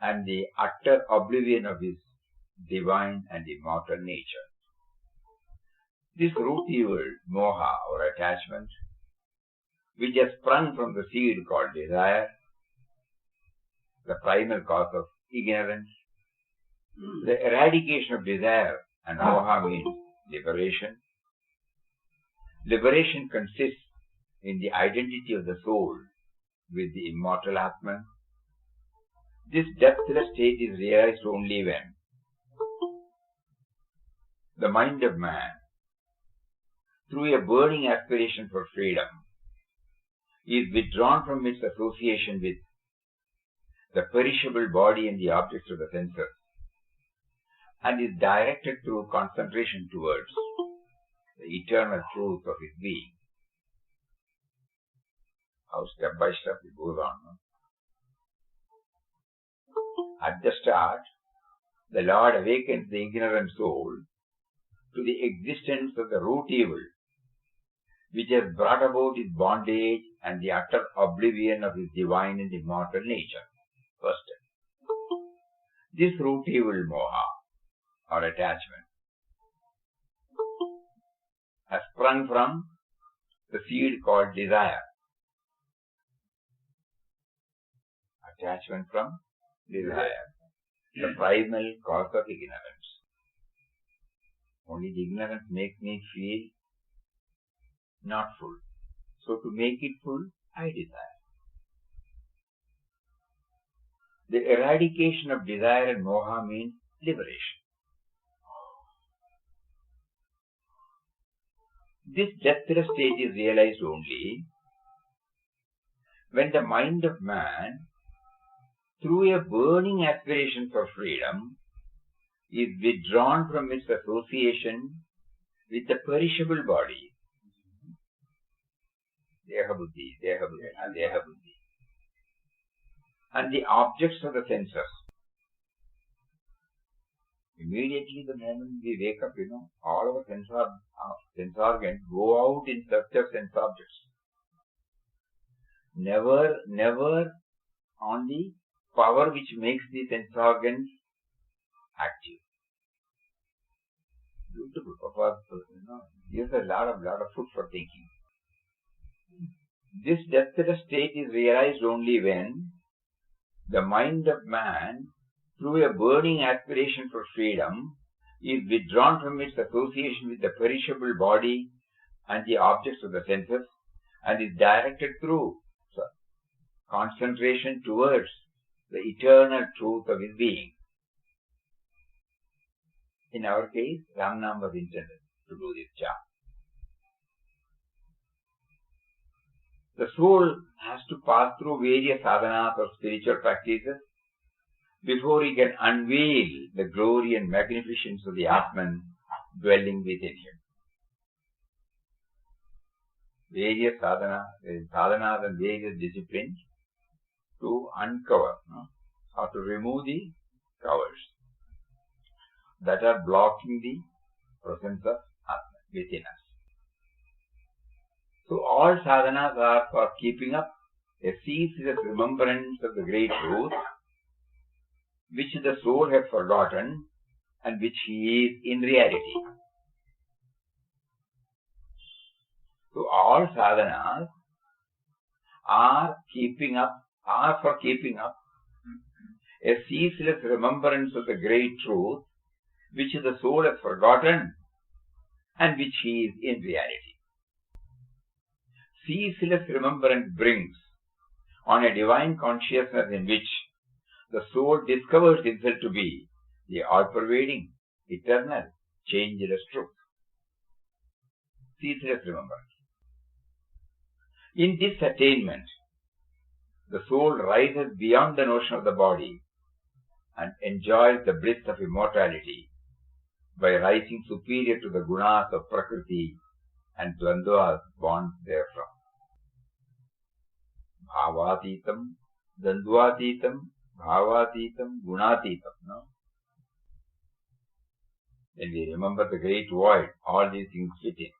and the utter oblivion of his divine and immortal nature. This root evil, moha or attachment, which has sprung from the seed called desire, the primal cause of ignorance. The eradication of desire and moha means liberation. Liberation consists in the identity of the soul with the immortal Atman. This depthless state is realized only when the mind of man, through a burning aspiration for freedom, is withdrawn from its association with the perishable body and the objects of the senses, and is directed through concentration towards the eternal truth of his being. How step by step it goes on. No? At the start, the Lord awakens the ignorant soul to the existence of the root evil, which has brought about his bondage and the utter oblivion of his divine and immortal nature. First step. This root evil, moha, or attachment, has sprung from the seed called desire. Attachment from desire, the primal cause of ignorance. Only the ignorance makes me feel not full. So to make it full, I desire. The eradication of desire and moha means liberation. This depthless state is realized only when the mind of man, through a burning aspiration for freedom, is withdrawn from its association with the perishable body. Deha buddhi, deha buddhi, deha buddhi. And the objects of the senses. Immediately the moment we wake up, all our sense organs go out in search of sense objects. Never on the power which makes the sense organs active. Beautiful. Papa, gives a lot of food for thinking. This depthless state is realized only when the mind of man, through a burning aspiration for freedom, is withdrawn from its association with the perishable body and the objects of the senses, and is directed through concentration towards the eternal truth of his being. In our case, Ramnam was intended to do this job. The soul has to pass through various sadhanas or spiritual practices before he can unveil the glory and magnificence of the Atman dwelling within him. Various sadhanas and various disciplines to uncover or to remove the covers that are blocking the presence of Atman within us. So all sadhanas are for keeping up a ceaseless remembrance of the great truth which the soul has forgotten and which he is in reality. So all sadhanas are for keeping up a ceaseless remembrance of the great truth which the soul has forgotten and which he is in reality. Ceaseless remembrance brings on a divine consciousness in which the soul discovers itself to be the all-pervading, eternal, changeless truth. Ceaseless remembrance. In this attainment, the soul rises beyond the notion of the body and enjoys the bliss of immortality by rising superior to the gunas of Prakriti and Dvandvas born therefrom. Bhavatitam, Dandvatitam, Bhavatitam, Gunatitam. No? When we remember the great void, all these things fit in.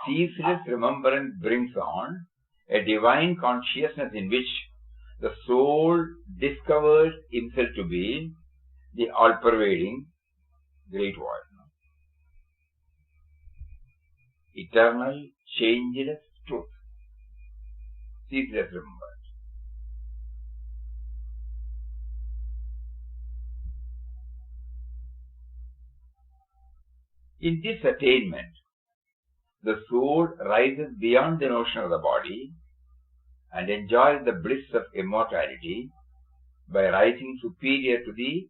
Ceaseless remembrance brings on a divine consciousness in which the soul discovers himself to be the all-pervading great void. Eternal, changeless truth. Ceaseless remembrance. In this attainment, the soul rises beyond the notion of the body and enjoys the bliss of immortality by rising superior to the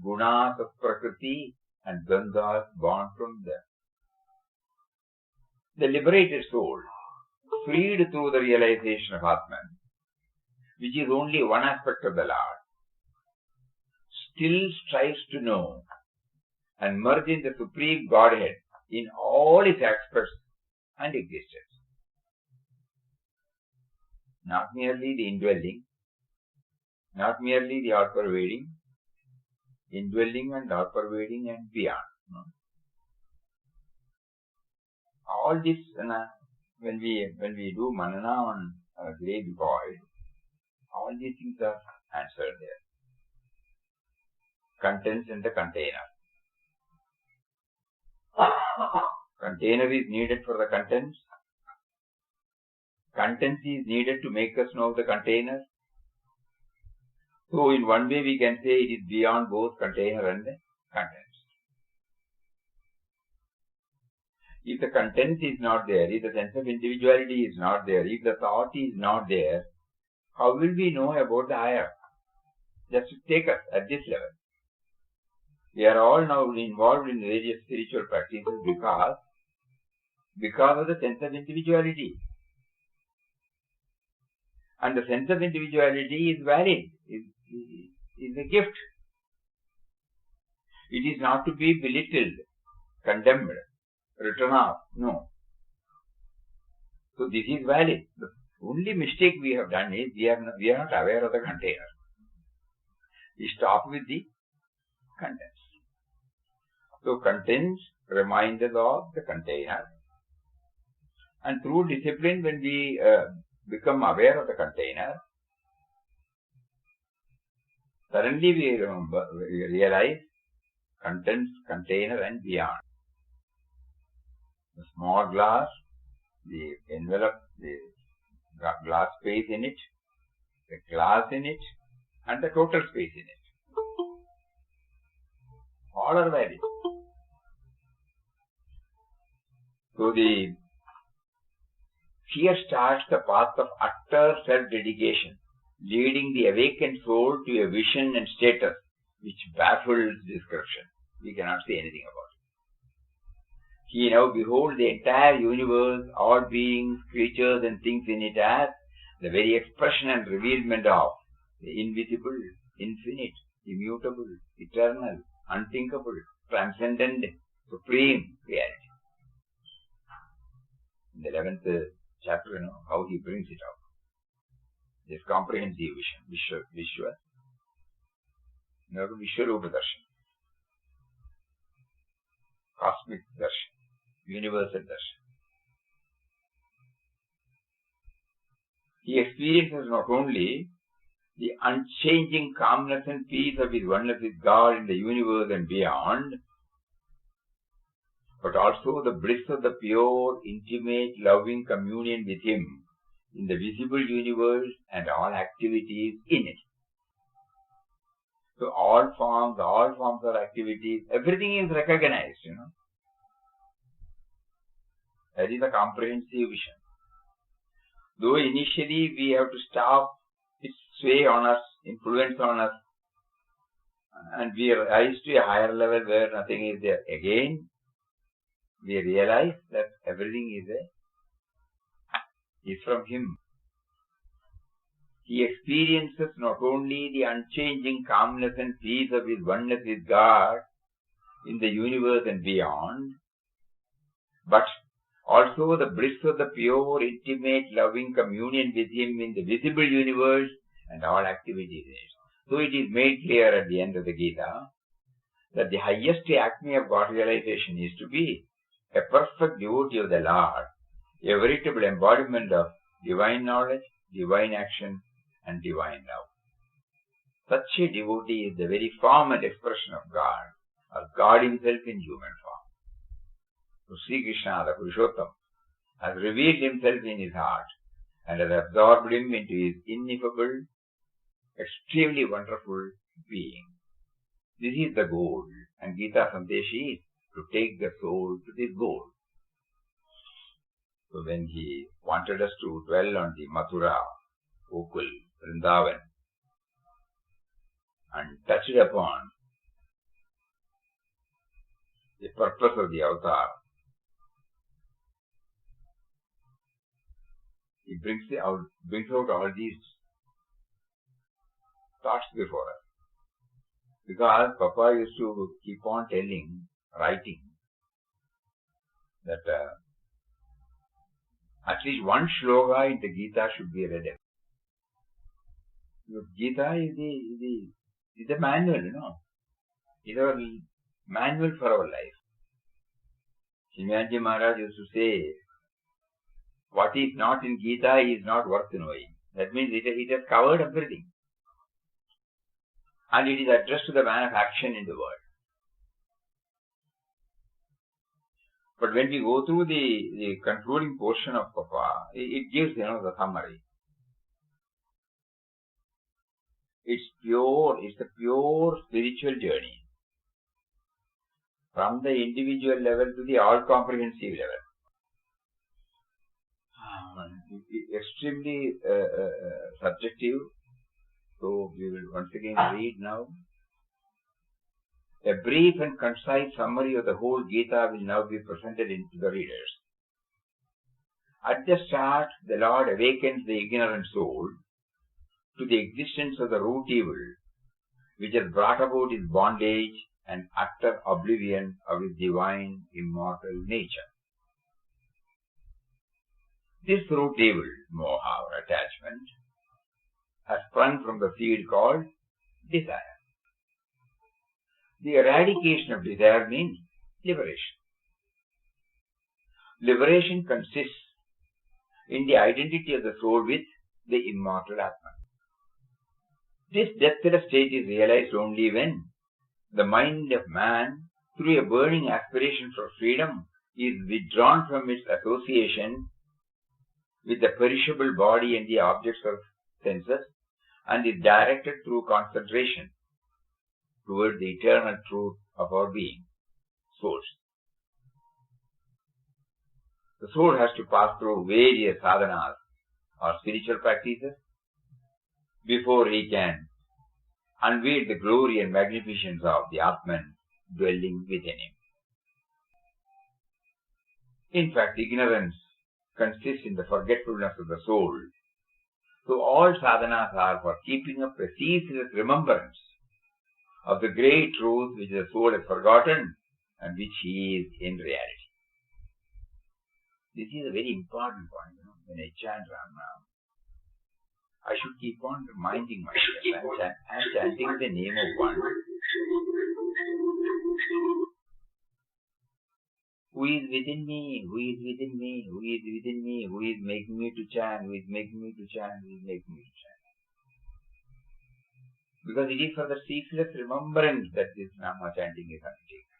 gunas of Prakriti and Gandhas born from them. The liberated soul, freed through the realization of Atman, which is only one aspect of the Lord, still strives to know and merge in the Supreme Godhead in all its aspects and existence. Not merely the indwelling, not merely the all-pervading, indwelling and all-pervading and beyond. All this, when we do manana on a great void, all these things are answered there. Contents and the container. Container is needed for the contents. Contents is needed to make us know the container. So in one way we can say it is beyond both container and the contents. If the content is not there, if the sense of individuality is not there, if the thought is not there, how will we know about the higher? Just to take us at this level. We are all now involved in various spiritual practices because of the sense of individuality. And the sense of individuality is valid, is a gift. It is not to be belittled, condemned, written off. No. So this is valid. The only mistake we have done is we are not aware of the container. We stop with the contents. So contents remind us of the container. And through discipline, when we become aware of the container, suddenly we realize contents, container and beyond. The small glass, the envelope, the glass space in it, the glass in it, and the total space in it. All are valid. So here starts the path of utter self-dedication, leading the awakened soul to a vision and status which baffles description. We cannot say anything about it. He now beholds the entire universe, all beings, creatures and things in it as the very expression and revealment of the invisible, infinite, immutable, eternal, unthinkable, transcendent, supreme reality. In the 11th chapter, how he brings it out. This comprehensive vision, Vishwarupa Darshan, cosmic darshan, universal darshan. He experiences not only the unchanging calmness and peace of his oneness with God in the universe and beyond, but also the bliss of the pure, intimate, loving communion with Him in the visible universe and all activities in it. So all forms of activities, everything is recognized, That is a comprehensive vision. Though initially we have to stop its sway on us, influence on us, and we rise to a higher level where nothing is there. Again, we realize that everything is from Him. He experiences not only the unchanging calmness and peace of his oneness with God in the universe and beyond, but also the bliss of the pure, intimate, loving communion with Him in the visible universe and all activities in it. So it is made clear at the end of the Gita that the highest acme of God realization is to be a perfect devotee of the Lord, a veritable embodiment of divine knowledge, divine action, and divine love. Such a devotee is the very form and expression of God, or God himself in human form. So Sri Krishna, the Purushottam, has revealed himself in his heart and has absorbed him into his ineffable, extremely wonderful being. This is the goal, and Gita Sandeshi is to take the soul to this goal. So when he wanted us to dwell on the Mathura, Gokul, Vrindavan, and touched upon the purpose of the avatar, he brings out all these thoughts before us. Because Papa used to keep on writing, that at least one shloka in the Gita should be read. Because Gita is the manual, It's our manual for our life. Shimyaji Maharaj used to say, what is not in Gita is not worth knowing. That means it has covered everything. And it is addressed to the man of action in the world. But when we go through the concluding portion of Papa, it gives, the summary. It's a pure spiritual journey. From the individual level to the all-comprehensive level. Extremely subjective. So we will once again read now. A brief and concise summary of the whole Gita will now be presented to the readers. At the start, the Lord awakens the ignorant soul to the existence of the root evil, which has brought about his bondage and utter oblivion of his divine immortal nature. This root evil, moha or attachment, has sprung from the seed called desire. The eradication of desire means liberation. Liberation consists in the identity of the soul with the immortal Atman. This deathless state is realized only when the mind of man, through a burning aspiration for freedom, is withdrawn from its association with the perishable body and the objects of senses, and is directed through concentration towards the eternal truth of our being, source. The soul has to pass through various sadhanas or spiritual practices before he can unveil the glory and magnificence of the Atman dwelling within him. In fact, ignorance consists in the forgetfulness of the soul. So all sadhanas are for keeping up a ceaseless remembrance of the great truth which the soul has forgotten and which he is in reality. This is a very important point. When I chant Ram Nam, I should keep on reminding myself. I am chanting the name of one who is within me, who is within me, who is within me, who is making me to chant, who is making me to chant, who is making me to chant. Because it is for the ceaseless remembrance that this Nama chanting is undertaken.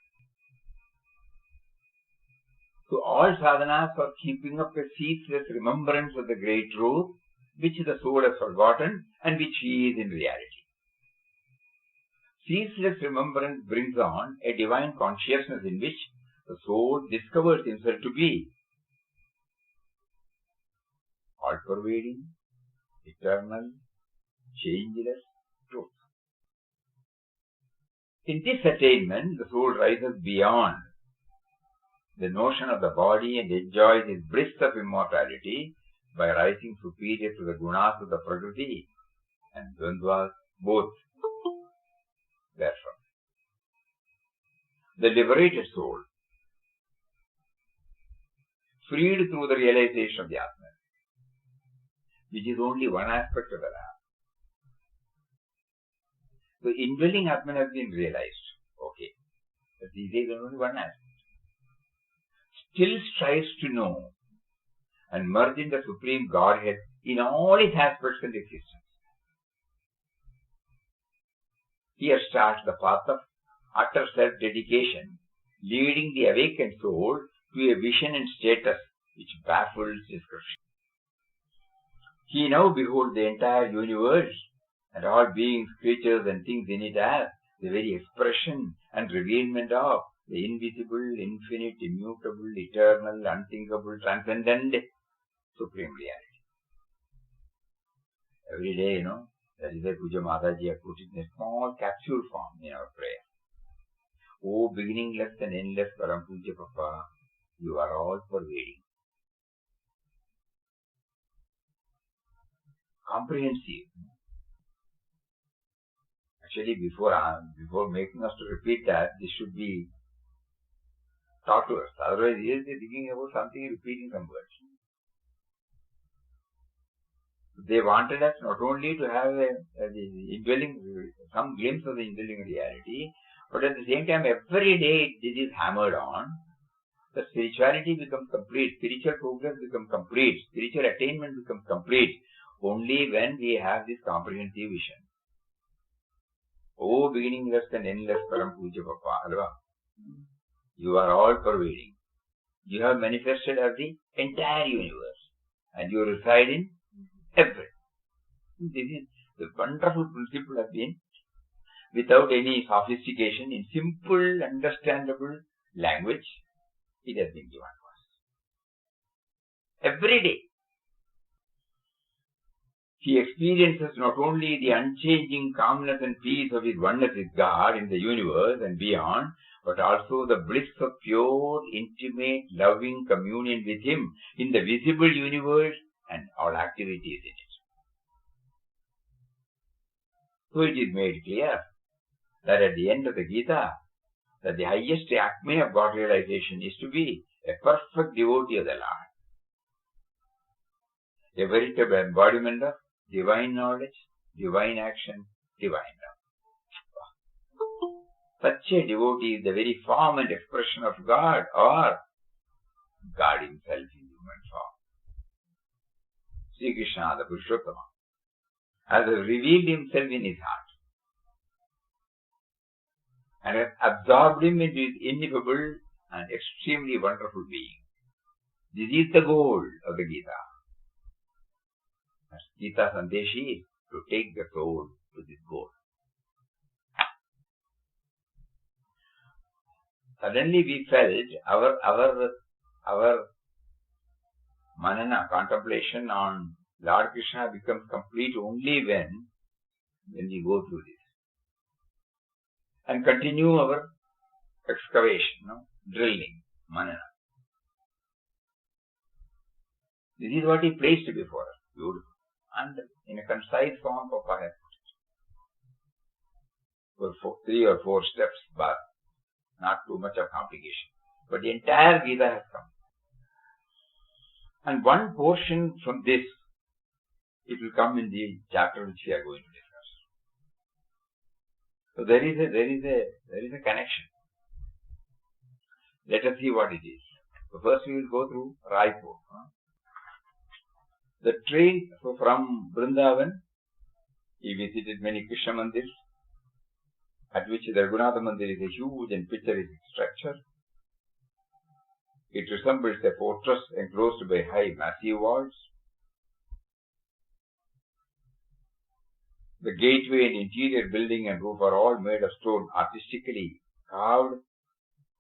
So all sadhanas are keeping up a ceaseless remembrance of the great truth which the soul has forgotten and which he is in reality. Ceaseless remembrance brings on a divine consciousness in which the soul discovers himself to be all-pervading, eternal, changeless truth. In this attainment, the soul rises beyond the notion of the body and enjoys its bliss of immortality by rising superior to the gunas of the prakriti and dvandvas both therefrom. The liberated soul, freed through the realization of the Atman, which is only one aspect of the Ram. The indwelling Atman has been realized, okay, but this is only one aspect. Still strives to know and merge in the Supreme Godhead in all its aspects and existence. Here starts the path of utter self-dedication, leading the awakened soul to a vision and status which baffles description. He now beholds the entire universe and all beings, creatures and things in it as the very expression and revealment of the invisible, infinite, immutable, eternal, unthinkable, transcendent, supreme reality. Every day, that is why Pujya Mataji has put it in a small capsule form in our prayer. O beginningless and endless Param Pujya Papa, you are all pervading. Comprehensive. Actually, before making us to repeat that, this should be taught to us. Otherwise, here they are thinking about something, repeating some words. They wanted us not only to have some glimpse of the indwelling reality, but at the same time, every day this is hammered on. The spirituality becomes complete, spiritual progress becomes complete, spiritual attainment becomes complete only when we have this comprehensive vision. O beginningless and endless Param Pujya Papa, alva? You are all pervading. You have manifested as the entire universe and you reside in everything. This is the wonderful principle has been, without any sophistication, in simple, understandable language, it has been given to us. Every day, he experiences not only the unchanging calmness and peace of his oneness with God in the universe and beyond, but also the bliss of pure, intimate, loving communion with him in the visible universe and all activities in it. So it is made clear that at the end of the Gita, that the highest acme of God realization is to be a perfect devotee of the Lord. A veritable embodiment of divine knowledge, divine action, divine love. Such a devotee is the very form and expression of God, or God himself in human form. Sri Krishna, the Purushottama, has revealed himself in his heart and has absorbed him into his ineffable and extremely wonderful being. This is the goal of the Gita. Gita Sandeshi is to take the soul to this goal. Suddenly we felt our manana, contemplation on Lord Krishna becomes complete only when we go through this. And continue our excavation, drilling, manana. This is what he placed before us. Beautiful. And in a concise form, Papa has put it. For 3 or 4 steps, but not too much of complication. But the entire Gita has come. And one portion from this, it will come in the chapter which we are going to discuss. So there is a connection. Let us see what it is. So first we will go through Raipur. The train from Vrindavan, he visited many Krishna mandirs, at which the Raghunatha Mandir is a huge and picturesque structure. It resembles a fortress enclosed by high, massive walls. The gateway and interior building and roof are all made of stone, artistically carved.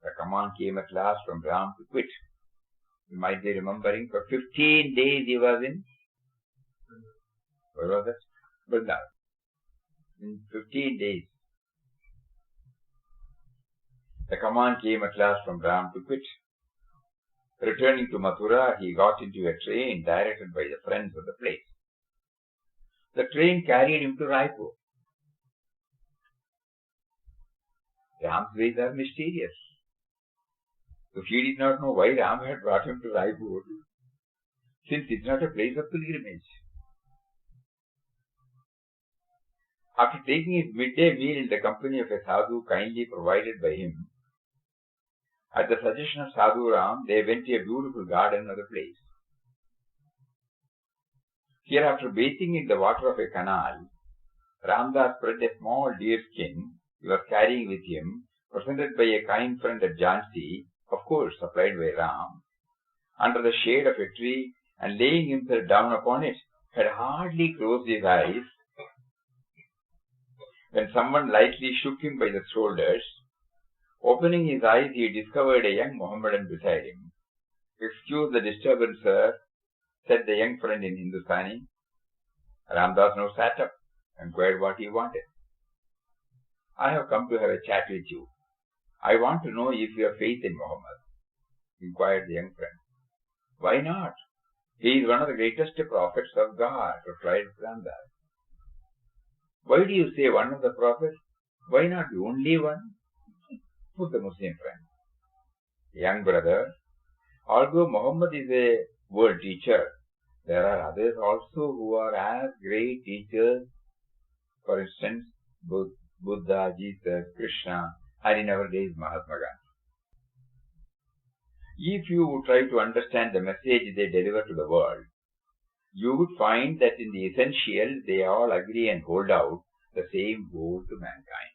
The command came at last from Ram to quit. You might be remembering, for 15 days he was in, where was that? Vrindavan. In 15 days. The command came at last from Ram to quit. Returning to Mathura, he got into a train directed by the friends of the place. The train carried him to Raipur. Ram's ways are mysterious. So he did not know why Ram had brought him to Raipur, since it is not a place of pilgrimage. After taking his midday meal in the company of a sadhu kindly provided by him, at the suggestion of Sadhu Ram, they went to a beautiful garden of the place. Here, after bathing in the water of a canal, Ramdas spread a small deer skin he was carrying with him, presented by a kind friend at Jhansi, of course supplied by Ram, under the shade of a tree, and laying himself down upon it, had hardly closed his eyes when someone lightly shook him by the shoulders. Opening his eyes, he discovered a young Mohammedan beside him. "Excuse the disturbance, sir," said the young friend in Hindustani. Ramdas now sat up and inquired what he wanted. "I have come to have a chat with you. I want to know if you have faith in Muhammad," inquired the young friend. "Why not? He is one of the greatest prophets of God," replied Ramdas. "Why do you say one of the prophets? Why not the only one?" put the Muslim friend. "Young brother, although Muhammad is a world teacher, there are others also who are as great teachers. For instance, Buddha, Jesus, Krishna, and in our days Mahatma Gandhi. If you would try to understand the message they deliver to the world, you would find that in the essential they all agree and hold out the same goal to mankind."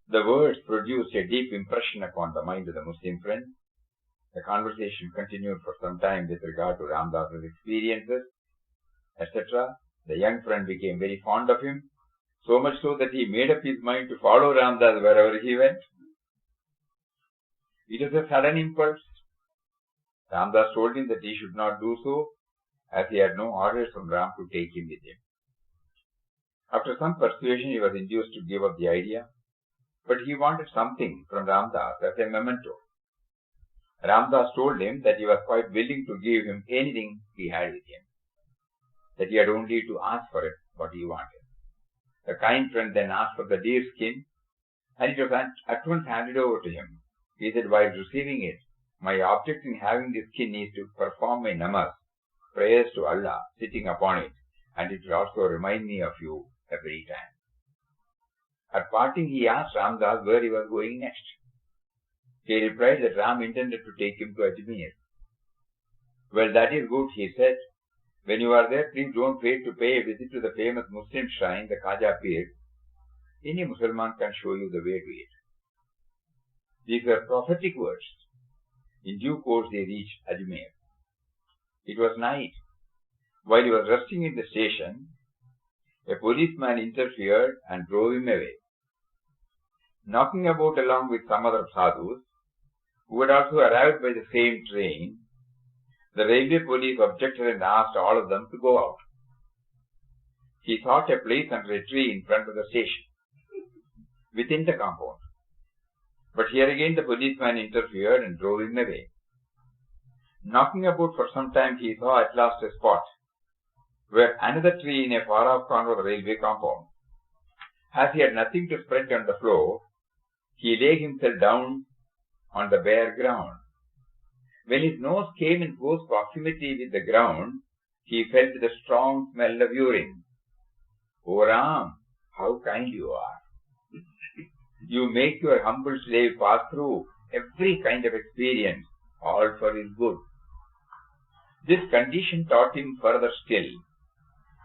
The words produced a deep impression upon the mind of the Muslim friend. The conversation continued for some time with regard to Ramdas's experiences, etc. The young friend became very fond of him, so much so that he made up his mind to follow Ramdas wherever he went. It was a sudden impulse. Ramdas told him that he should not do so, as he had no orders from Ram to take him with him. After some persuasion, he was induced to give up the idea, but he wanted something from Ramdas as a memento. Ramdas told him that he was quite willing to give him anything he had with him, that he had only to ask for it, what he wanted. The kind friend then asked for the deer skin, and it was at once handed over to him. He said, "While receiving it, my object in having this skin is to perform my namas, prayers to Allah, sitting upon it, and it will also remind me of you every time." At parting, he asked Ramdas where he was going next. He replied that Ram intended to take him to Ajmer. "Well, that is good," he said. "When you are there, please don't fail to pay a visit to the famous Muslim shrine, the Khaja Pir. Any Musliman can show you the way to it." These were prophetic words. In due course, they reached Ajmer. It was night. While he was resting in the station, a policeman interfered and drove him away. Knocking about along with some other sadhus, who had also arrived by the same train, the railway police objected and asked all of them to go out. He sought a place under a tree in front of the station, within the compound. But here again the policeman interfered and drove him away. Knocking about for some time, he saw at last a spot where another tree in a far-off corner of the railway compound. As he had nothing to spread on the floor, he lay himself down on the bare ground. When his nose came in close proximity with the ground, he felt the strong smell of urine. "O Ram, how kind you are! You make your humble slave pass through every kind of experience, all for his good." This condition taught him further still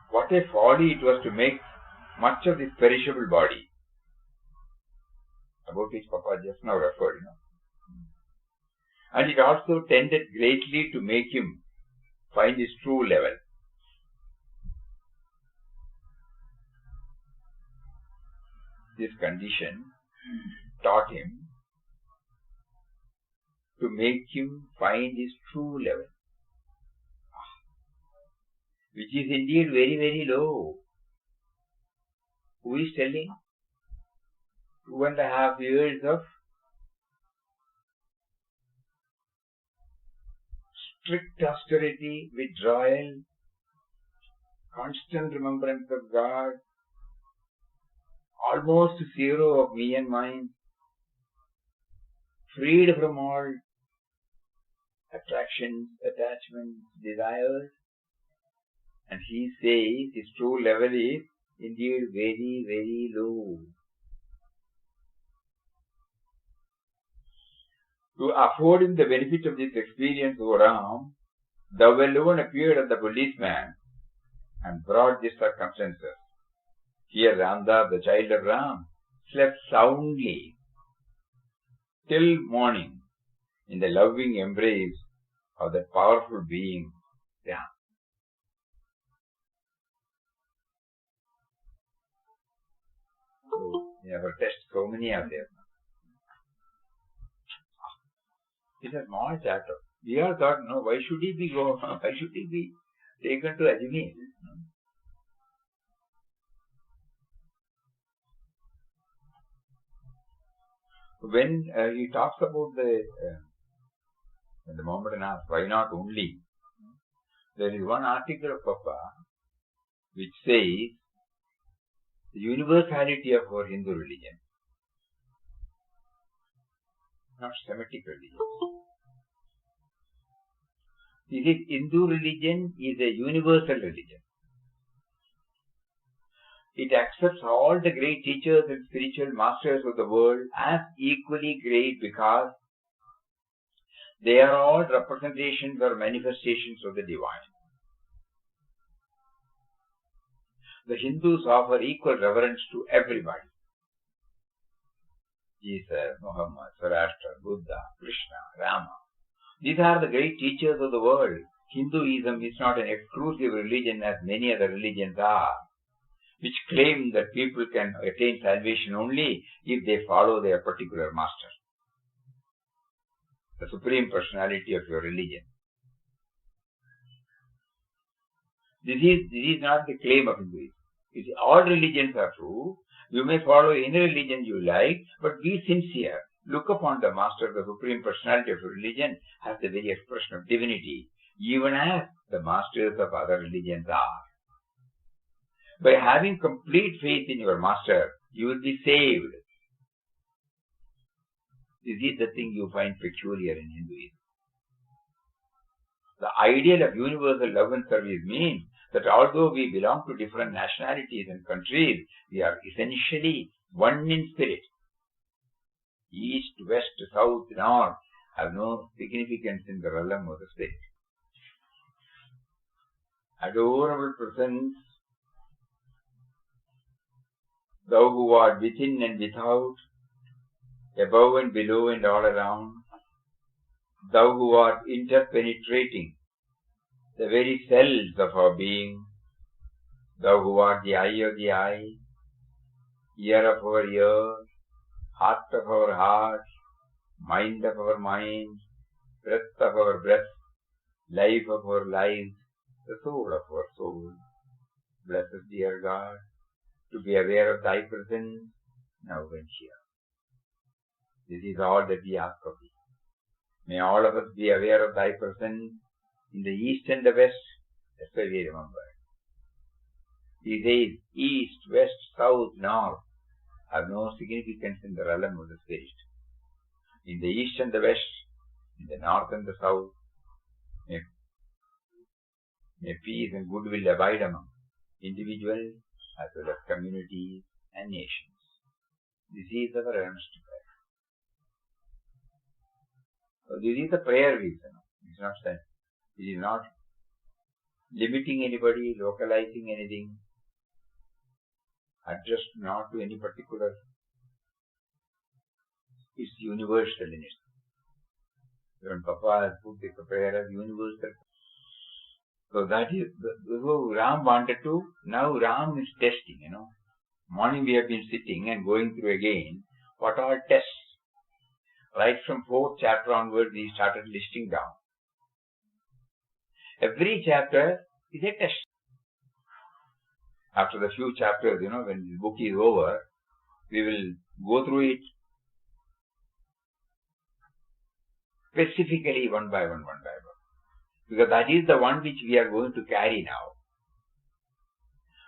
what a folly it was to make much of this perishable body, about which Papa just now referred. And it also tended greatly to make him find his true level. This condition taught him to make him find his true level, which is indeed very, very low. Who is telling? 2.5 years of strict austerity, withdrawal, constant remembrance of God, almost zero of me and mine, freed from all attractions, attachments, desires. And he says his true level is indeed very, very low. To afford him the benefit of this experience, O Ram, thou alone appeared as the policeman and brought these circumstances. Here Ramdas, the child of Ram, slept soundly till morning in the loving embrace of that powerful being, Ram. So, in our test, so many are there. It's a small chapter. We all thought, no, why should he be why should he be taken to Ajmer? When he talks about the Mohammedan asks, why not only? There is one article of Papa which says the universality of our Hindu religion, not Semitic religion. This Hindu religion is a universal religion. It accepts all the great teachers and spiritual masters of the world as equally great because they are all representations or manifestations of the divine. The Hindus offer equal reverence to everybody. Jesus, Muhammad, Zoroaster, Buddha, Krishna, Rama. These are the great teachers of the world. Hinduism is not an exclusive religion as many other religions are, which claim that people can attain salvation only if they follow their particular master, the Supreme Personality of your religion. This is not the claim of Hinduism. All religions are true. You may follow any religion you like, but be sincere. Look upon the Master, the Supreme Personality of your religion, as the very expression of divinity, even as the masters of other religions are. By having complete faith in your Master, you will be saved. This is the thing you find peculiar in Hinduism. The ideal of universal love and service means that although we belong to different nationalities and countries, we are essentially one in spirit. East, west, south, north have no significance in the realm of the spirit. Adorable presence, thou who art within and without, above and below and all around, thou who art interpenetrating the very cells of our being, thou who art the eye of the eye, ear of our ear, heart of our heart, mind of our mind, breath of our breath, life of our lives, the soul of our soul. Blessed dear God, to be aware of thy presence now and here. This is all that we ask of thee. May all of us be aware of thy presence in the east and the west. That's why we remember. He says east, west, south, north have no significance in the realm of the spirit. In the east and the west, in the north and the south, may peace and goodwill abide among individuals as well as communities and nations. This is our earnest prayer. So this is the prayer we say. It's not that. It is not limiting anybody, localizing anything, addressed not to any particular. It's universal in it. When Papa has put the prayer as universal. So that is, so Ram wanted to, now Ram is testing, Morning we have been sitting and going through again what are tests. Right from 4th chapter onwards we started listing down. Every chapter is a test. After the few chapters, when the book is over, we will go through it specifically one by one. Because that is the one which we are going to carry now.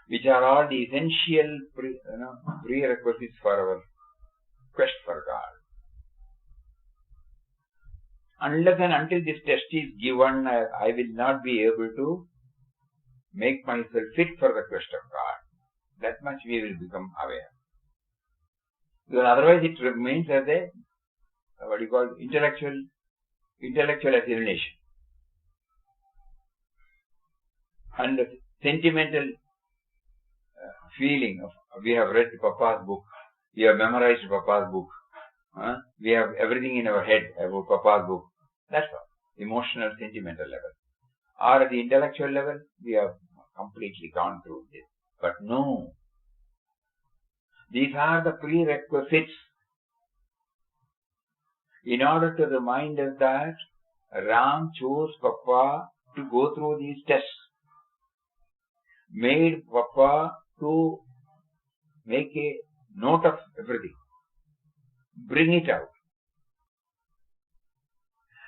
Which are all the essential prerequisites for our quest for God. Unless and until this test is given, I will not be able to make myself fit for the quest of God. That much we will become aware. Because otherwise it remains as a, intellectual assimilation. And the sentimental feeling of We have read Papa's book. We have memorized Papa's book. We have everything in our head about Papa's book. That's all. Emotional, sentimental level. Or at the intellectual level, we have completely gone through this. But no. These are the prerequisites in order to remind us that Ram chose Papa to go through these tests. Made Papa to make a note of everything. Bring it out.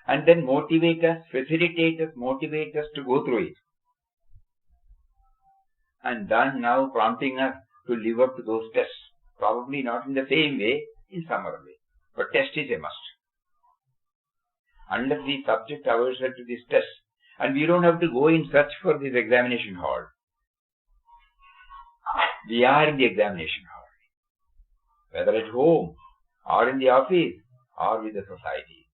And then motivate us, facilitate us, motivate us to go through it. And then now prompting us to live up to those tests. Probably not in the same way, in some other way. But test is a must. Unless we subject ourselves to this test, and we don't have to go in search for this examination hall. We are in the examination hall. Whether at home, or in the office, or with the society.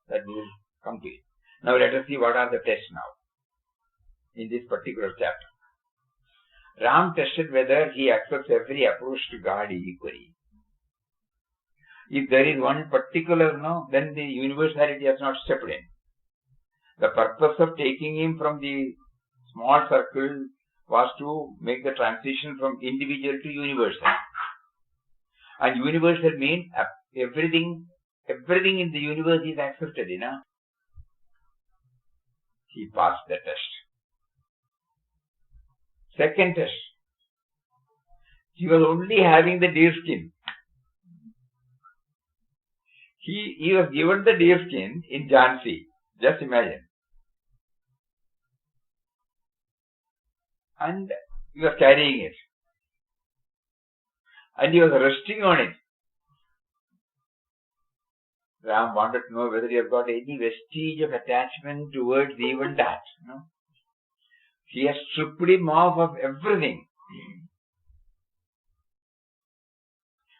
That we will come to it. Now let us see what are the tests now. In this particular chapter. Ram tested whether he accepts every approach to God equally. If there is one particular no, then the universality has not stepped in. The purpose of taking him from the small circle was to make the transition from individual to universal. And universal means everything in the universe is accepted, He passed the test. Second test. He was only having the deer skin. He was given the deer skin in Jhansi. Just imagine. And he was carrying it. And he was resting on it. Ram wanted to know whether he has got any vestige of attachment towards even that. He has stripped him off of everything.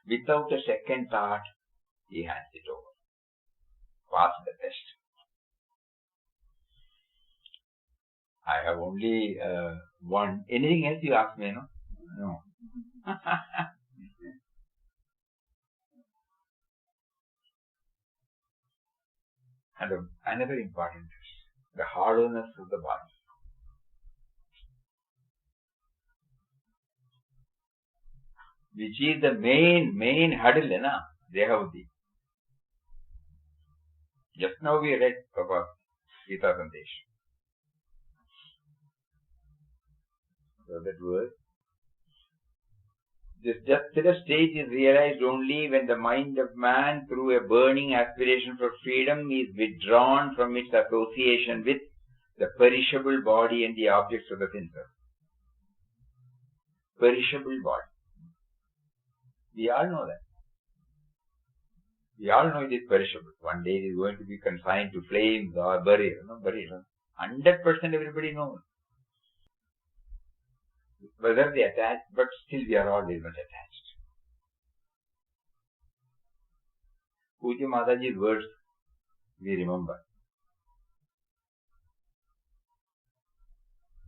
Without a second thought, he hands it over. Pass the test. I have only one. Anything else you ask me, no? No. And another important test. The hollowness of the body. Which is the main hurdle, Dehavati. Just now we read about Gita Sandesh. So that was, this just stage is realized only when the mind of man, through a burning aspiration for freedom, is withdrawn from its association with the perishable body and the objects of the senses. Perishable body. We all know that. We all know it is perishable. One day it is going to be consigned to flames or buried. 100% everybody knows. Whether they attach, but still we are all very much attached. Pujya Mataji's words we remember.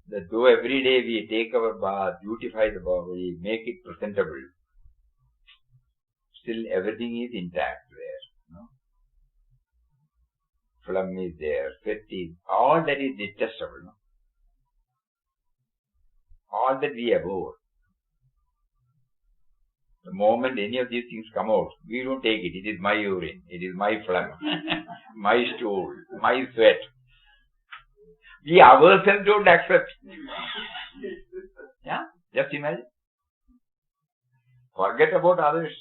That though every day we take our bath, beautify the body, make it presentable, still everything is intact there. Phlegm is there, sweat is, all that is detestable. All that we abhor. The moment any of these things come out, we don't take it. It is my urine. It is my phlegm. My stool. My sweat. We ourselves don't accept. Yeah? Just imagine. Forget about others.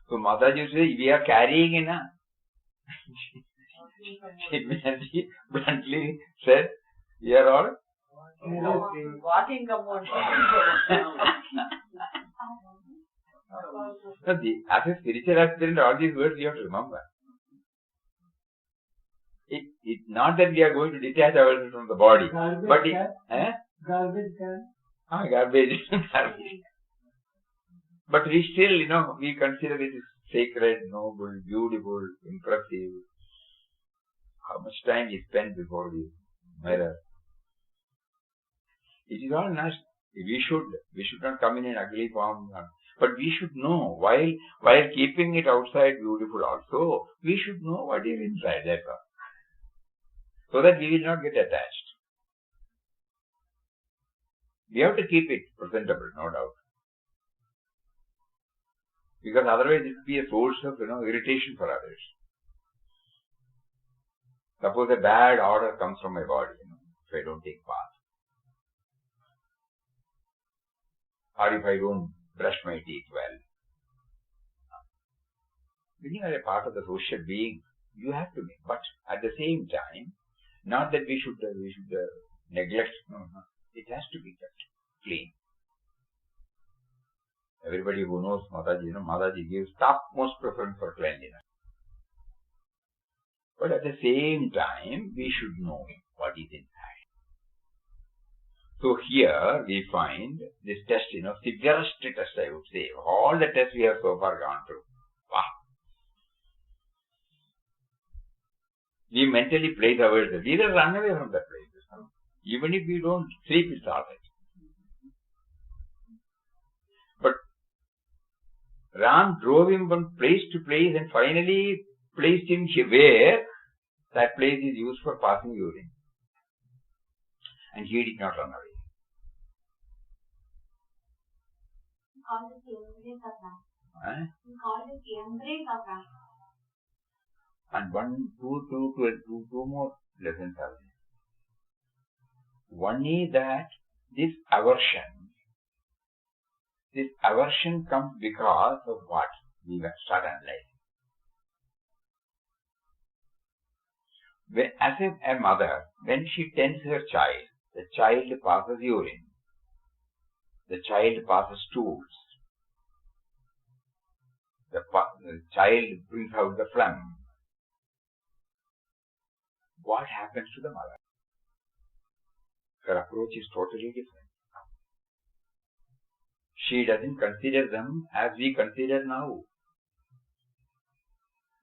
So Mataji says, we are carrying in a... She bluntly said, we are all walking about. As a spiritual aspirant, all these words you have to remember. It's not that we are going to detach ourselves from the body. Garbage but can. Garbage can. Garbage. But we still, we consider it as sacred, noble, beautiful, impressive. How much time we spend before the mirror. It is all natural. We should not come in an ugly form. But we should know, while keeping it outside beautiful also, we should know what is inside. That's all. So that we will not get attached. We have to keep it presentable, no doubt. Because otherwise it will be a source of, irritation for others. Suppose a bad odor comes from my body, if I don't take bath. Or if I don't brush my teeth well. When you are a part of the social being, you have to make. But at the same time, not that we should neglect. No. It has to be kept clean. Everybody who knows Mataji, Mataji gives topmost preference for cleanliness. But at the same time, we should know what is inside. So here we find this test, severest test, I would say. All the tests we have so far gone through. Wow. We mentally place ourselves. We will run away from that place. Even if we don't sleep, it's all right. But Ram drove him from place to place and finally placed him where that place is used for passing urine. And he did not run away. He called it the embrace of Ram. Eh? He called it the embrace of Ram. And two more lessons are there. One is that this aversion comes because of what we will start analyzing. As a mother, when she tends her child, the child passes urine, the child passes stools, the child brings out the phlegm. What happens to the mother? Her approach is totally different. She doesn't consider them as we consider now.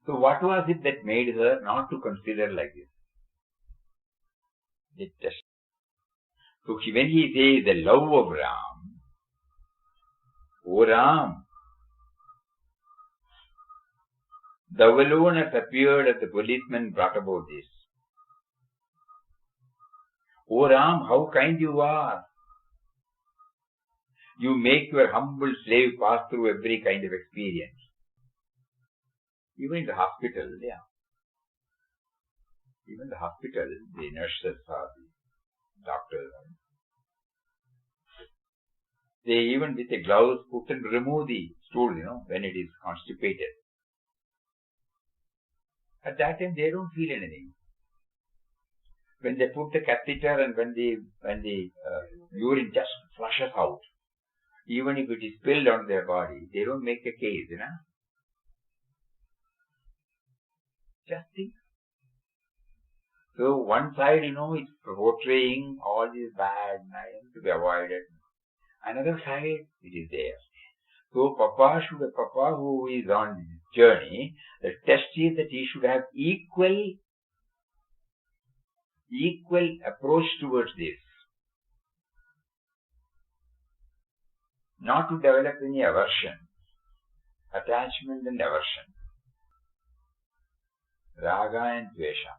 So what was it that made her not to consider like this? The test. So when he says the love of Ram, O Ram, thou alone hast appeared as the policeman brought about this. O Ram, how kind you are. You make your humble slave pass through every kind of experience. Even in the hospital, Even the hospital, the nurses or the doctors, they even with the gloves put and remove the stool, when it is constipated. At that time, they don't feel anything. When they put the catheter and when the urine just flushes out, even if it is spilled on their body, they don't make a case, Just think. So one side, it's portraying all this bad to be avoided. Another side, it is there. So Papa who is on this journey, the test is that he should have equal approach towards this. Not to develop any aversion, attachment and aversion. Raga and Dvesha.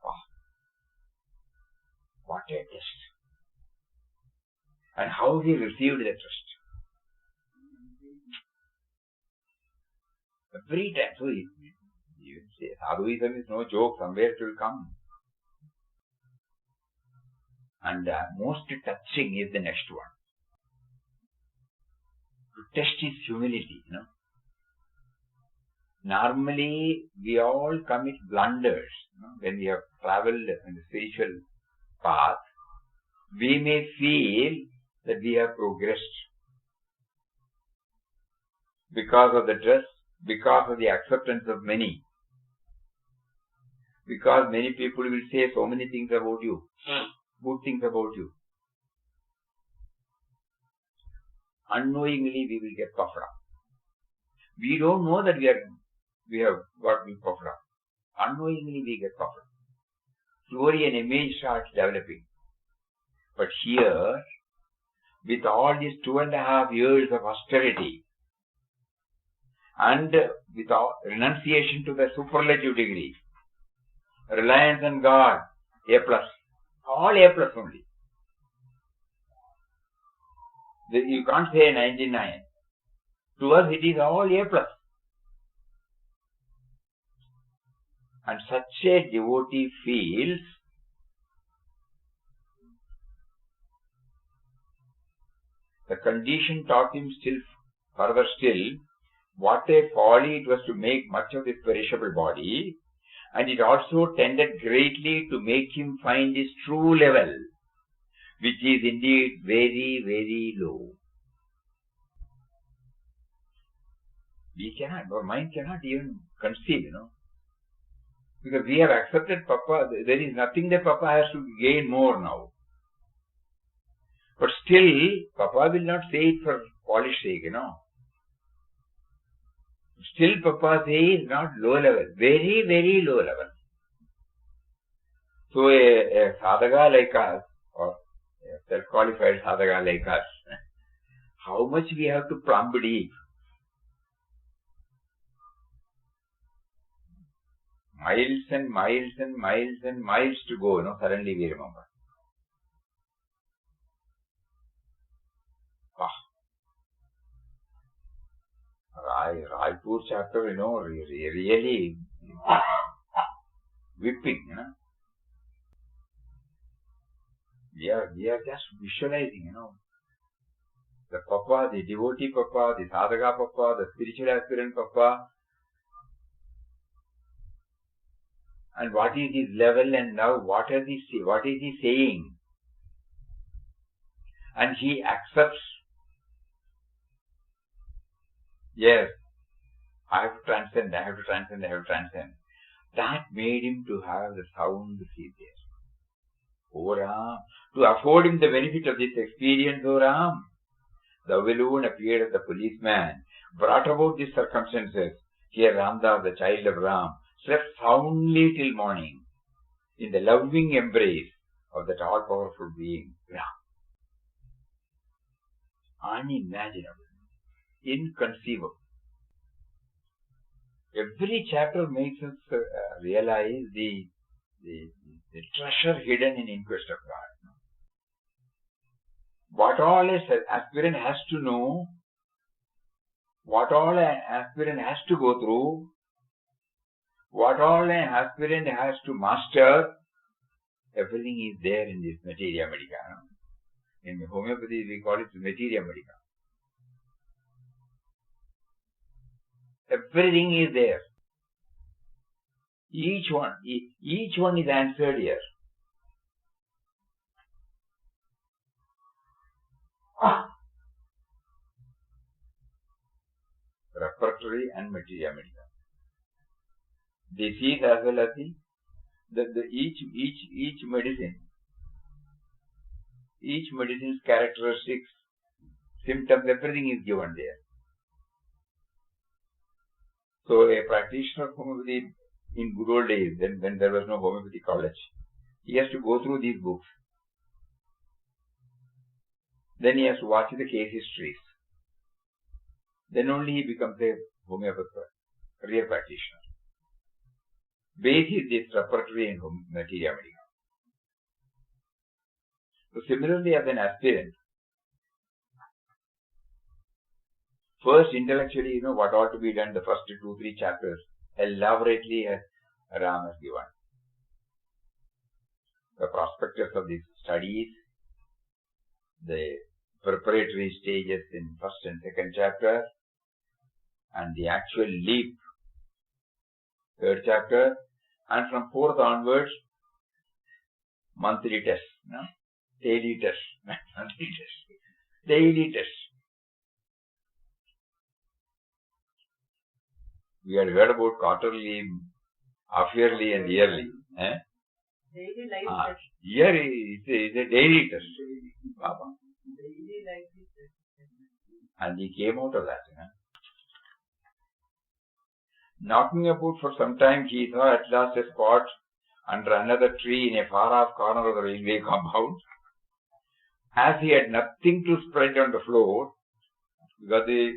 Wow. What a test. And how he received the test. Every time. So you say, Sadhuism is no joke, somewhere it will come. And most touching is the next one. To test his humility, Normally, we all commit blunders. When we have travelled in the spiritual path, we may feel that we have progressed because of the dress, because of the acceptance of many, because many people will say so many things about you, good things about you. Unknowingly, we will get puffed up. We don't know that we have got puffed up. Unknowingly, we get puffed up. slowly an image starts developing. But here, with all these 2.5 years of austerity, and with all renunciation to the superlative degree, reliance on God, A+, all A+ only. You can't say 99. To us it is all A+. And such a devotee feels the condition taught him further still, what a folly it was to make much of this perishable body, and it also tended greatly to make him find his true level, which is indeed very, very low. Our mind cannot even conceive, because we have accepted Papa. There is nothing that Papa has to gain more now. But still, Papa will not say it for polish sake, Still, Papa says not low level, very, very low level. So, a sadhaka like us, or a self-qualified sadhaka like us, how much we have to plumb deep? Miles and miles and miles and miles to go, suddenly we remember. Raipur chapter, really whipping, We are just visualizing, the Papa, the devotee Papa, the sadhaka Papa, the spiritual aspirant Papa, and what is his level, and now what is he saying? And he accepts. Yes, I have to transcend. That made him to have the sound seed there. O Ram, to afford him the benefit of this experience, O Ram, the alone appeared as the policeman, brought about these circumstances. Here Ramdas, the child of Ram, slept soundly till morning in the loving embrace of that all-powerful being, Ram. Unimaginable, inconceivable. Every chapter makes us realize the treasure hidden in Inquest of God. What all an aspirant has to know, what all an aspirant has to go through, what all an aspirant has to master, everything is there in this materia medica. In homeopathy, we call it materia medica. Everything is there. Each one is answered here. Repertory and materia medica. Disease as well as each medicine's characteristics, symptoms, everything is given there. So a practitioner of homeopathy in good old days, when there was no homeopathy college, he has to go through these books. Then he has to watch the case histories. Then only he becomes a homeopath, real practitioner. Base is this repertory and materia medica. So similarly, as an aspirant, first intellectually, what ought to be done, the first 2-3 chapters, elaborately Ram has given. The prospectus of these studies, the preparatory stages in first and second chapter, and the actual leap, third chapter, and from fourth onwards, monthly tests, daily tests, monthly tests, daily tests. We had heard about quarterly, half-yearly and yearly. Daily life test. Here is a daily test. Papa. Daily life test. And he came out of that. Knocking about for some time, he saw at last a spot under another tree in a far-off corner of the railway compound. As he had nothing to spread on the floor, because the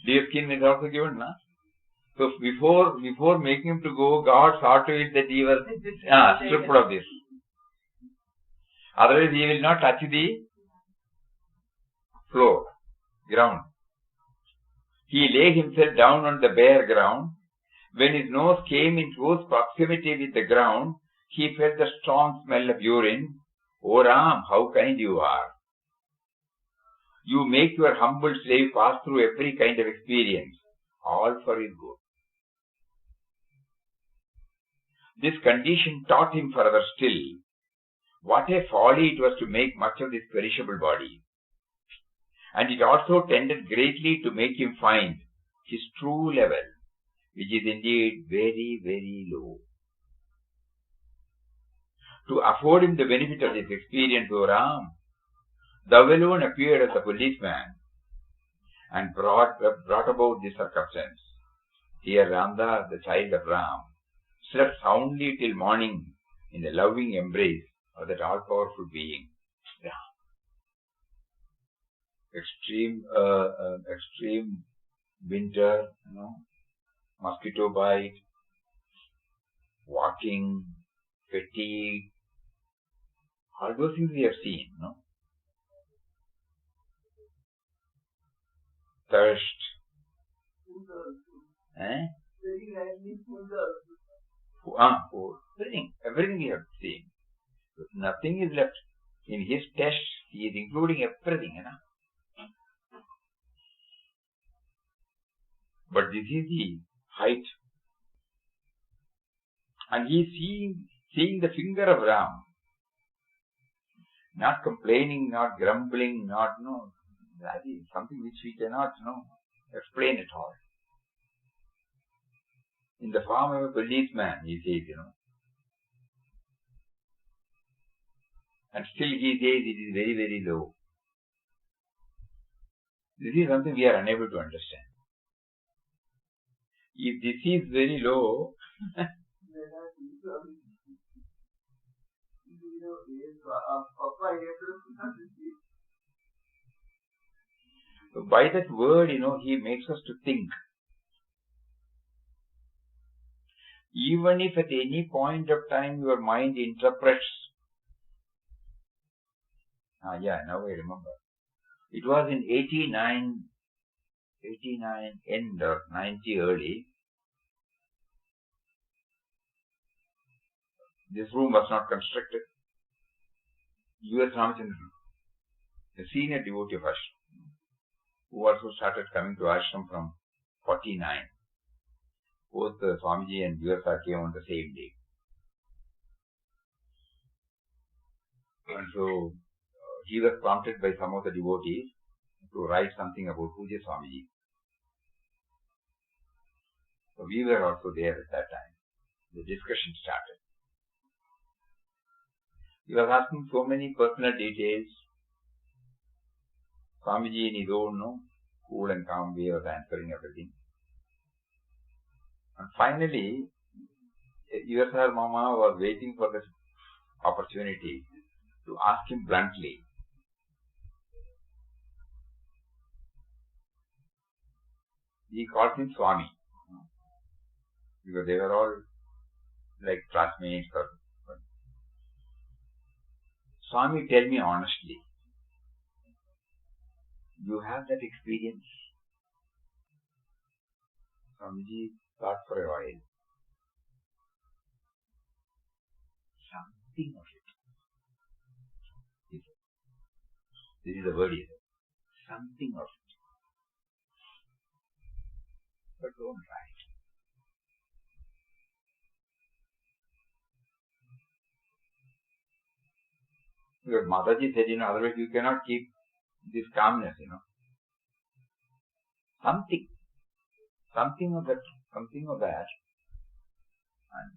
deer skin is also given, na? So before making him to go, God saw to it that he was stripped of this. Otherwise he will not touch the floor, ground. He lay himself down on the bare ground. When his nose came in close proximity with the ground, he felt the strong smell of urine. O Ram, how kind you are. You make your humble slave pass through every kind of experience, all for his good. This condition taught him further still what a folly it was to make much of this perishable body. And it also tended greatly to make him find his true level, which is indeed very, very low. To afford him the benefit of this experience, O Ram, thou alone appeared as a policeman and brought about this circumstance. Here Ramdas, the child of Ram, slept soundly till morning in the loving embrace of that all-powerful being, Ram. Extreme winter, mosquito bite, walking, fatigue, all those things we have seen, thirst, everything we have seen. Nothing is left. In his test, he is including everything. But this is the height. And he is seeing the finger of Ram. Not complaining, not grumbling, that is something which we cannot explain at all. In the form of a policeman, he says, and still he says it is very, very low. This is something we are unable to understand. If this is very low, so by that word, he makes us to think. Even if at any point of time your mind interprets, now I remember. It was in 89 end or 90 early. This room was not constructed. U.S. Ramachandran, a senior devotee of Ashram, who also started coming to Ashram from 49. Both Swamiji and U.S.R. came on the same day. And so, he was prompted by some of the devotees to write something about Pujya Swamiji. So we were also there at that time. The discussion started. He was asking so many personal details. Swamiji in his own cool and calm way was answering everything. And finally, USR Mama was waiting for this opportunity to ask him bluntly. He called him Swami, because they were all like classmates. Swami, tell me honestly, you have that experience? Swamiji thought for a while. Something of it. This is the word he said. Something of it. But don't write. Because Mataji said, otherwise you cannot keep this calmness, Something of that. And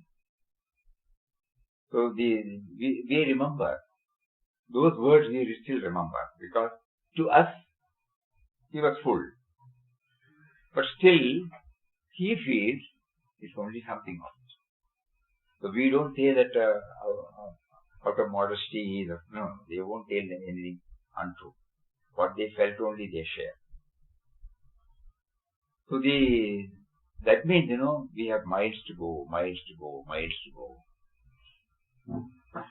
so we remember. Those words we still remember. Because to us, he was full. But still, he feels it's only something of it. So we don't say that out of modesty, no, they won't tell anything untrue. What they felt only they share. So that means, we have miles to go.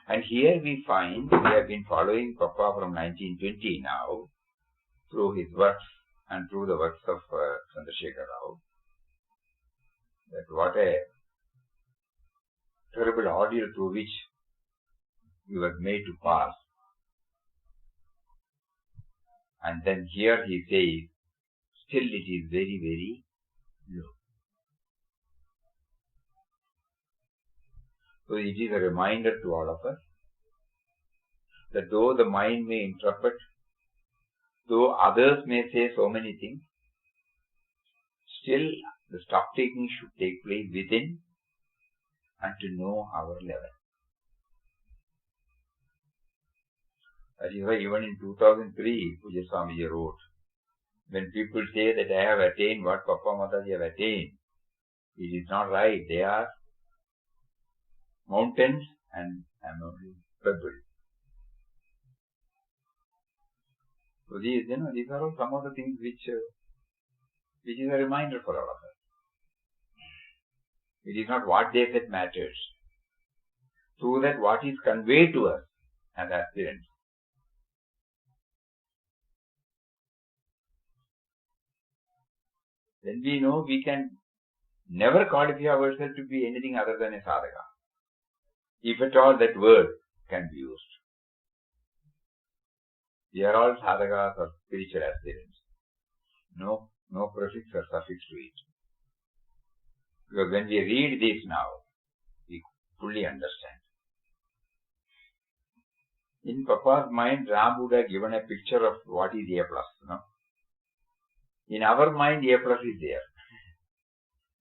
And here we find, we have been following Papa from 1920 now, through his works and through the works of Chandrasekhar Rao, that what a terrible ordeal through which he was made to pass. And then here he says, still it is very, very low. So it is a reminder to all of us that though the mind may interpret, though others may say so many things, still the stock taking should take place within and to know our level. That is why even in 2003, Pujya Swami wrote, when people say that I have attained what Papa Mataji have attained, it is not right. They are mountains and I am only pebble. So these are all some of the things which is a reminder for all of us. It is not what they said matters. Through that, what is conveyed to us as aspirants. Then we know we can never qualify ourselves to be anything other than a sadhaka. If at all that word can be used. We are all sadhakas or spiritual aspirants. No prefix or suffix to it. Because when we read this now, we fully understand. In Papa's mind, Ram would have given a picture of what is A plus. In our mind, A plus is there.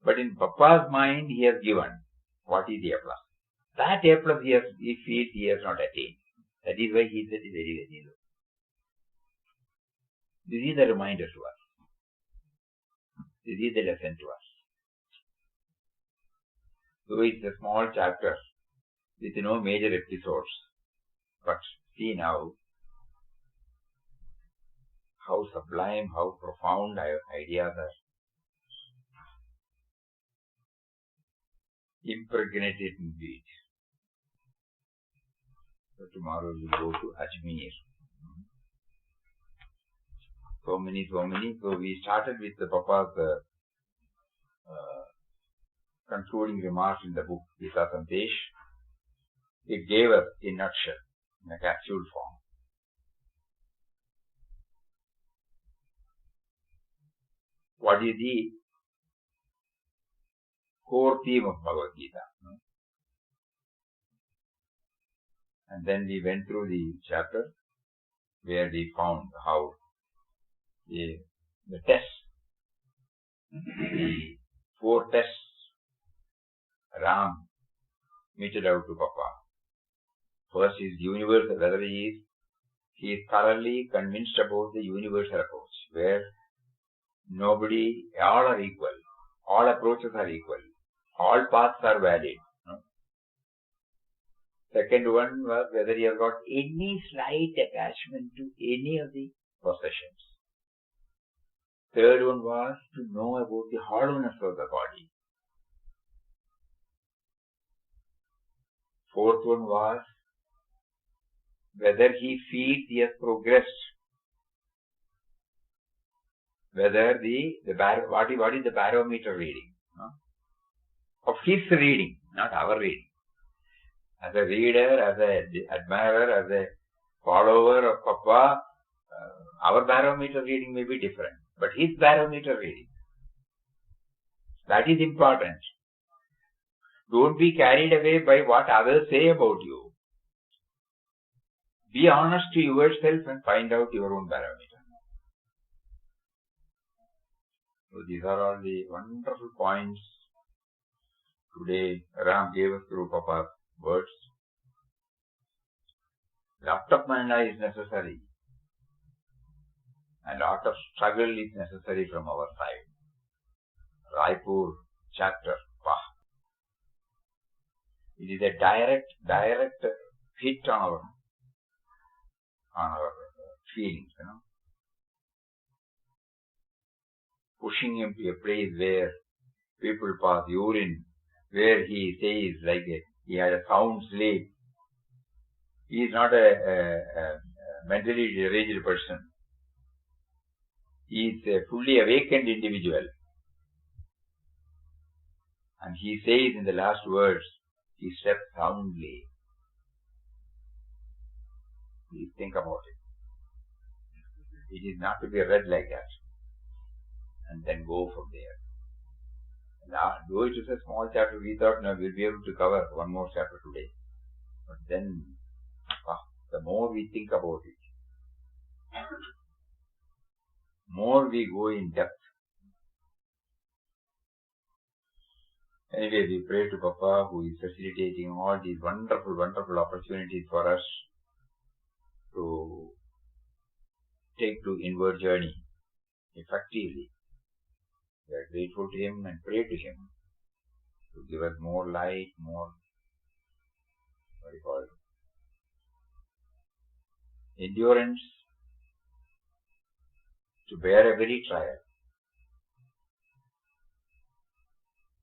But in Papa's mind, he has given what is A plus. That A plus he feels he has not attained. That is why he said it very, very low. This is the reminder to us. This is the lesson to us. So it's a small chapter with no major episodes. But see now how sublime, how profound ideas are impregnated in it. So tomorrow we go to Ajmer. So many. So we started with the Papa's concluding remarks in the book, Gita Sandesh. It gave us a nutshell, in a capsule form. What is the core theme of Bhagavad Gita? And then we went through the chapter where we found how the tests, the 4 tests Ram meted out to Papa. First is universal, whether he is thoroughly convinced about the universal approach, where all are equal, all approaches are equal, all paths are valid. Second one was whether he has got any slight attachment to any of the possessions. Third one was to know about the hollowness of the body. Fourth one was whether he feels he has progressed. Whether what is the barometer reading? Of his reading, not our reading. As a reader, as an admirer, as a follower of Papa, our barometer reading may be different. But his barometer reading, that is important. Don't be carried away by what others say about you. Be honest to yourself and find out your own barometer. So these are all the wonderful points today Ram gave us through Papa's words. Lot of mana is necessary. A lot of struggle is necessary from our side. Raipur chapter. It is a direct hit on our feelings, Pushing him to a place where people pass urine, where he says he had a sound sleep. He is not a mentally deranged person. He is a fully awakened individual. And he says in the last words, he slept soundly. Please think about it. It is not to be read like that and then go from there. Though it is a small chapter, we thought we'll be able to cover one more chapter today. But then, the more we think about it, more we go in depth. Anyway, we pray to Papa, who is facilitating all these wonderful, wonderful opportunities for us to take to inward journey effectively. We are grateful to him and pray to him to give us more light, more, endurance to bear every trial.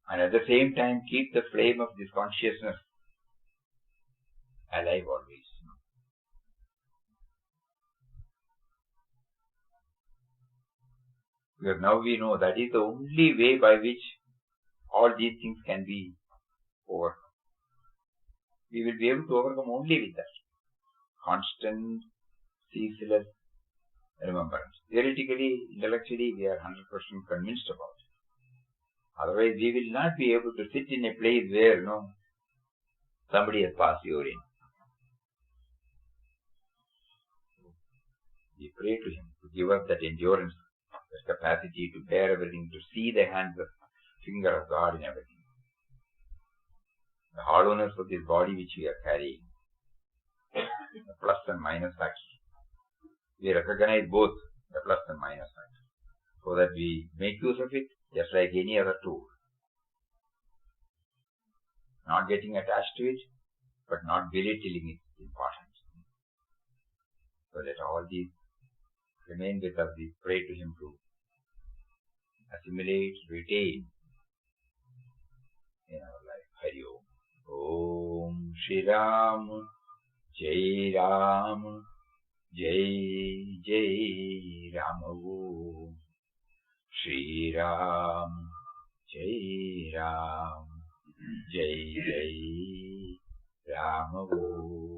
And at the same time, keep the flame of this consciousness alive always. Because now we know that is the only way by which all these things can be overcome. We will be able to overcome only with that. Constant, ceaseless remembrance. Theoretically, intellectually, we are 100% convinced about it. Otherwise, we will not be able to sit in a place where, somebody has passed urine. We pray to him to give us that endurance, that capacity to bear everything, to see the finger of God in everything. The hollowness of this body which we are carrying, the plus and minus facts. We recognize both the plus and minus facts, so that we make use of it just like any other tool. Not getting attached to it, but not belittling its importance. So let all these remain with us. We pray to him to assimilate, retain in our life. Hari Om. Om Shri Ram, Jai Ram, Jai Jai Ram. Om Shri Ram, Jai Ram, Jai Jai Ram. Om